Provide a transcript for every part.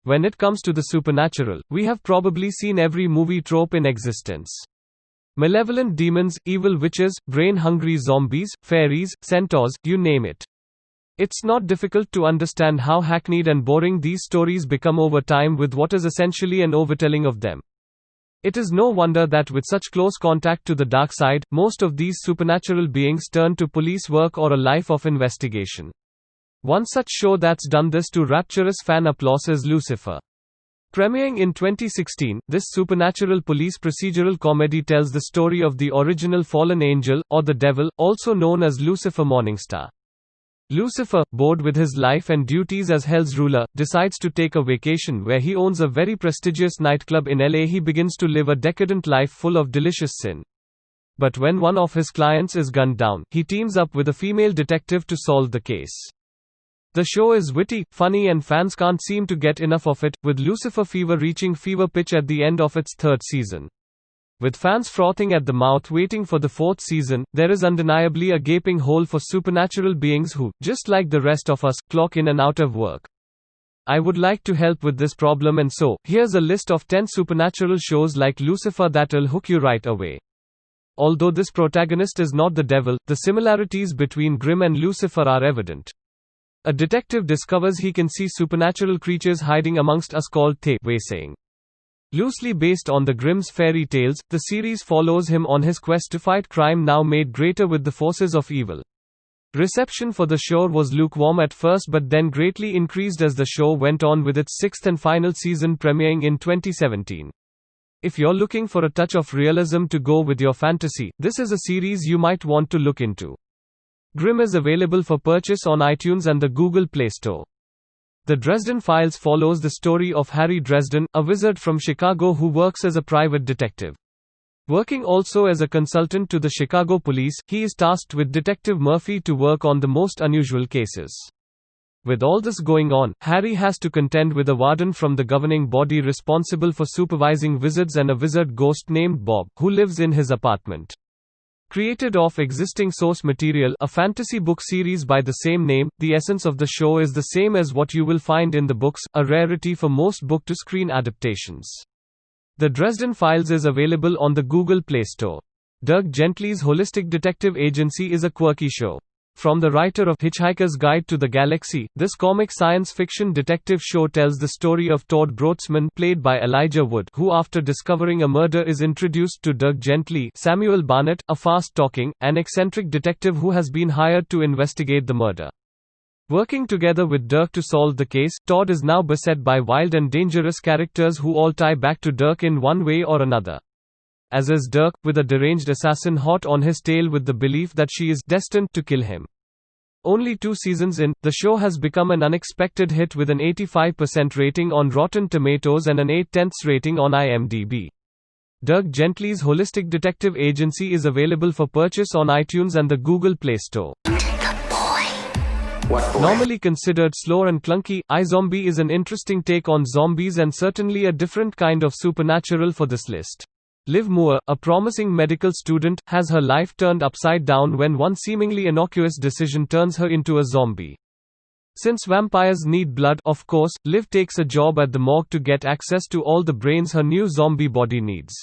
When it comes to the supernatural, we have probably seen every movie trope in existence. Malevolent demons, evil witches, brain-hungry zombies, fairies, centaurs, you name it. It's not difficult to understand how hackneyed and boring these stories become over time with what is essentially an overtelling of them. It is no wonder that with such close contact to the dark side, most of these supernatural beings turn to police work or a life of investigation. One such show that's done this to rapturous fan applause is Lucifer. Premiering in 2016, this supernatural police procedural comedy tells the story of the original fallen angel, or the devil, also known as Lucifer Morningstar. Lucifer, bored with his life and duties as Hell's ruler, decides to take a vacation where he owns a very prestigious nightclub in LA. He begins to live a decadent life full of delicious sin. But when one of his clients is gunned down, he teams up with a female detective to solve the case. The show is witty, funny, and fans can't seem to get enough of it, with Lucifer fever reaching fever pitch at the end of its third season. With fans frothing at the mouth waiting for the fourth season, there is undeniably a gaping hole for supernatural beings who, just like the rest of us, clock in and out of work. I would like to help with this problem, and so, here's a list of 10 supernatural shows like Lucifer that'll hook you right away. Although this protagonist is not the devil, the similarities between Grimm and Lucifer are evident. A detective discovers he can see supernatural creatures hiding amongst us called saying. Loosely based on the Grimm's fairy tales, the series follows him on his quest to fight crime now made greater with the forces of evil. Reception for the show was lukewarm at first but then greatly increased as the show went on with its sixth and final season premiering in 2017. If you're looking for a touch of realism to go with your fantasy, this is a series you might want to look into. Grimm is available for purchase on iTunes and the Google Play Store. The Dresden Files follows the story of Harry Dresden, a wizard from Chicago who works as a private detective. Working also as a consultant to the Chicago police, he is tasked with Detective Murphy to work on the most unusual cases. With all this going on, Harry has to contend with a warden from the governing body responsible for supervising wizards and a wizard ghost named Bob, who lives in his apartment. Created off existing source material, a fantasy book series by the same name, the essence of the show is the same as what you will find in the books, a rarity for most book-to-screen adaptations. The Dresden Files is available on the Google Play Store. Doug Gently's Holistic Detective Agency is a quirky show. From the writer of Hitchhiker's Guide to the Galaxy, this comic science fiction detective show tells the story of Todd Brotzman, played by Elijah Wood, who after discovering a murder is introduced to Doug Gently, Samuel Barnett, a fast-talking, and eccentric detective who has been hired to investigate the murder. Working together with Dirk to solve the case, Todd is now beset by wild and dangerous characters who all tie back to Dirk in one way or another. As is Dirk, with a deranged assassin hot on his tail with the belief that she is destined to kill him. Only 2 seasons in, the show has become an unexpected hit with an 85% rating on Rotten Tomatoes and an 8/10 rating on IMDb. Doug Gently's Holistic Detective Agency is available for purchase on iTunes and the Google Play Store. Normally considered slow and clunky, iZombie is an interesting take on zombies and certainly a different kind of supernatural for this list. Liv Moore, a promising medical student, has her life turned upside down when one seemingly innocuous decision turns her into a zombie. Since vampires need blood, of course, Liv takes a job at the morgue to get access to all the brains her new zombie body needs.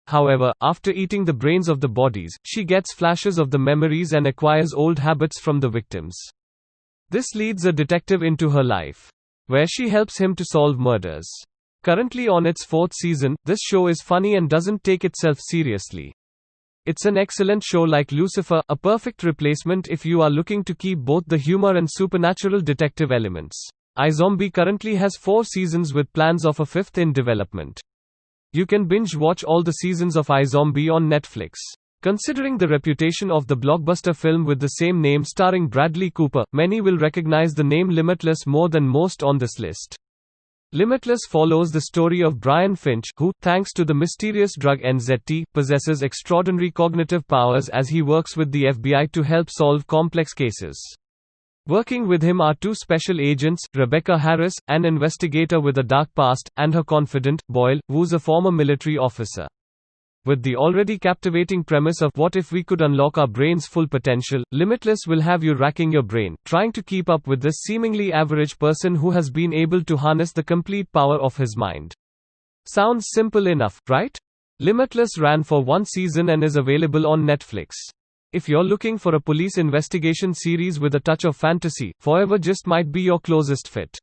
However, after eating the brains of the bodies, she gets flashes of the memories and acquires old habits from the victims. This leads a detective into her life, where she helps him to solve murders. Currently on its 4th season, this show is funny and doesn't take itself seriously. It's an excellent show like Lucifer, a perfect replacement if you are looking to keep both the humor and supernatural detective elements. iZombie currently has 4 seasons with plans of a 5th in development. You can binge watch all the seasons of iZombie on Netflix. Considering the reputation of the blockbuster film with the same name starring Bradley Cooper, many will recognize the name Limitless more than most on this list. Limitless follows the story of Brian Finch, who, thanks to the mysterious drug NZT, possesses extraordinary cognitive powers as he works with the FBI to help solve complex cases. Working with him are 2 special agents, Rebecca Harris, an investigator with a dark past, and her confidant, Boyle, who's a former military officer. With the already captivating premise of what if we could unlock our brain's full potential, Limitless will have you racking your brain, trying to keep up with this seemingly average person who has been able to harness the complete power of his mind. Sounds simple enough, right? Limitless ran for 1 season and is available on Netflix. If you're looking for a police investigation series with a touch of fantasy, Forever just might be your closest fit.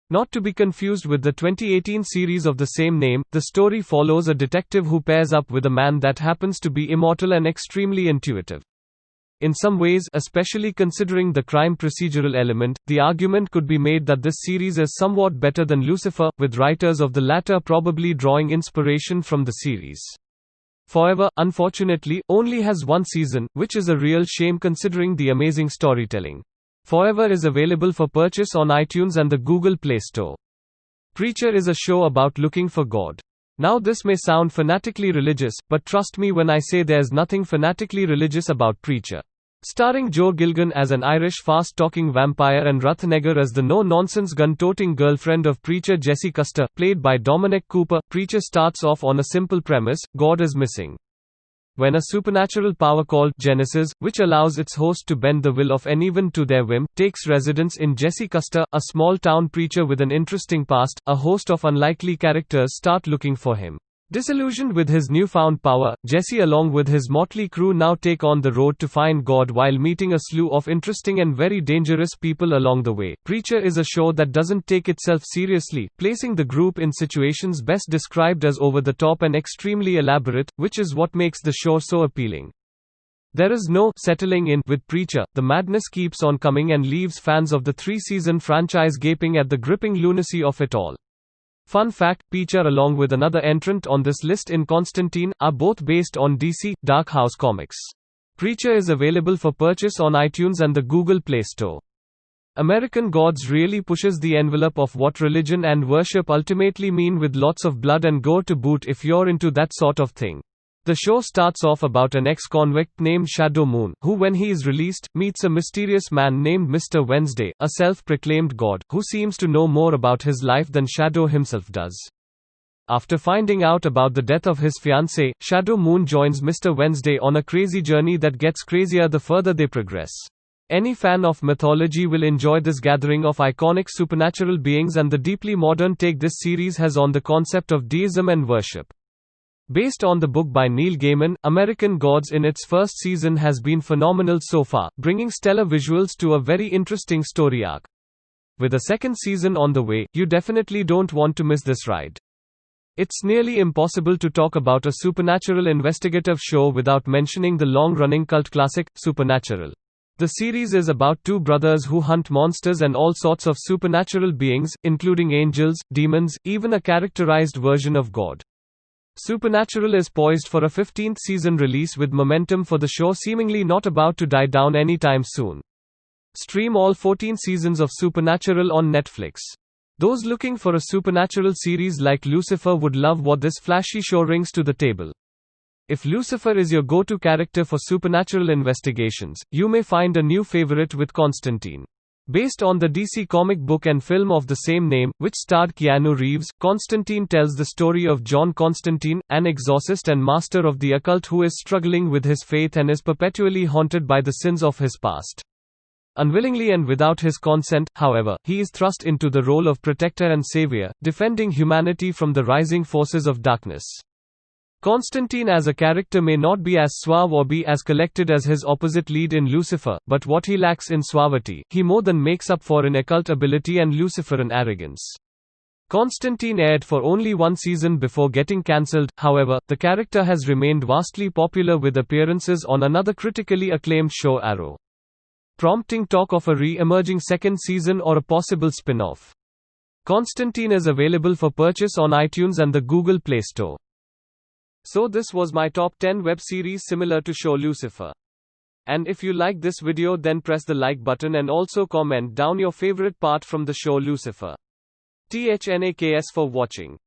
Not to be confused with the 2018 series of the same name, the story follows a detective who pairs up with a man that happens to be immortal and extremely intuitive. In some ways, especially considering the crime procedural element, the argument could be made that this series is somewhat better than Lucifer, with writers of the latter probably drawing inspiration from the series. Forever, unfortunately, only has 1 season, which is a real shame considering the amazing storytelling. Forever is available for purchase on iTunes and the Google Play Store. Preacher is a show about looking for God. Now this may sound fanatically religious, but trust me when I say there's nothing fanatically religious about Preacher. Starring Joe Gilgun as an Irish fast-talking vampire and Ruth Negger as the no-nonsense gun-toting girlfriend of Preacher Jesse Custer, played by Dominic Cooper, Preacher starts off on a simple premise: God is missing. When a supernatural power called Genesis, which allows its host to bend the will of anyone to their whim, takes residence in Jesse Custer, a small-town preacher with an interesting past, a host of unlikely characters start looking for him. Disillusioned with his newfound power, Jesse along with his motley crew now take on the road to find God while meeting a slew of interesting and very dangerous people along the way. Preacher is a show that doesn't take itself seriously, placing the group in situations best described as over-the-top and extremely elaborate, which is what makes the show so appealing. There is no settling in with Preacher. The madness keeps on coming and leaves fans of the 3-season franchise gaping at the gripping lunacy of it all. Fun fact, Preacher along with another entrant on this list in Constantine, are both based on DC, Dark House comics. Preacher is available for purchase on iTunes and the Google Play Store. American Gods really pushes the envelope of what religion and worship ultimately mean, with lots of blood and gore to boot if you're into that sort of thing. The show starts off about an ex-convict named Shadow Moon, who when he is released, meets a mysterious man named Mr. Wednesday, a self-proclaimed god, who seems to know more about his life than Shadow himself does. After finding out about the death of his fiancée, Shadow Moon joins Mr. Wednesday on a crazy journey that gets crazier the further they progress. Any fan of mythology will enjoy this gathering of iconic supernatural beings and the deeply modern take this series has on the concept of deism and worship. Based on the book by Neil Gaiman, American Gods in its first season has been phenomenal so far, bringing stellar visuals to a very interesting story arc. With a second season on the way, you definitely don't want to miss this ride. It's nearly impossible to talk about a supernatural investigative show without mentioning the long-running cult classic, Supernatural. The series is about 2 brothers who hunt monsters and all sorts of supernatural beings, including angels, demons, even a characterized version of God. Supernatural is poised for a 15th season release, with momentum for the show seemingly not about to die down anytime soon. Stream all 14 seasons of Supernatural on Netflix. Those looking for a supernatural series like Lucifer would love what this flashy show brings to the table. If Lucifer is your go-to character for supernatural investigations, you may find a new favorite with Constantine. Based on the DC comic book and film of the same name, which starred Keanu Reeves, Constantine tells the story of John Constantine, an exorcist and master of the occult who is struggling with his faith and is perpetually haunted by the sins of his past. Unwillingly and without his consent, however, he is thrust into the role of protector and savior, defending humanity from the rising forces of darkness. Constantine as a character may not be as suave or be as collected as his opposite lead in Lucifer, but what he lacks in suavity, he more than makes up for in occult ability and Luciferan arrogance. Constantine aired for only 1 season before getting cancelled, however, the character has remained vastly popular with appearances on another critically acclaimed show, Arrow, prompting talk of a re-emerging second season or a possible spin-off. Constantine is available for purchase on iTunes and the Google Play Store. So this was my top 10 web series similar to show Lucifer. And if you like this video, then press the like button and also comment down your favorite part from the show Lucifer. THNAKS for watching.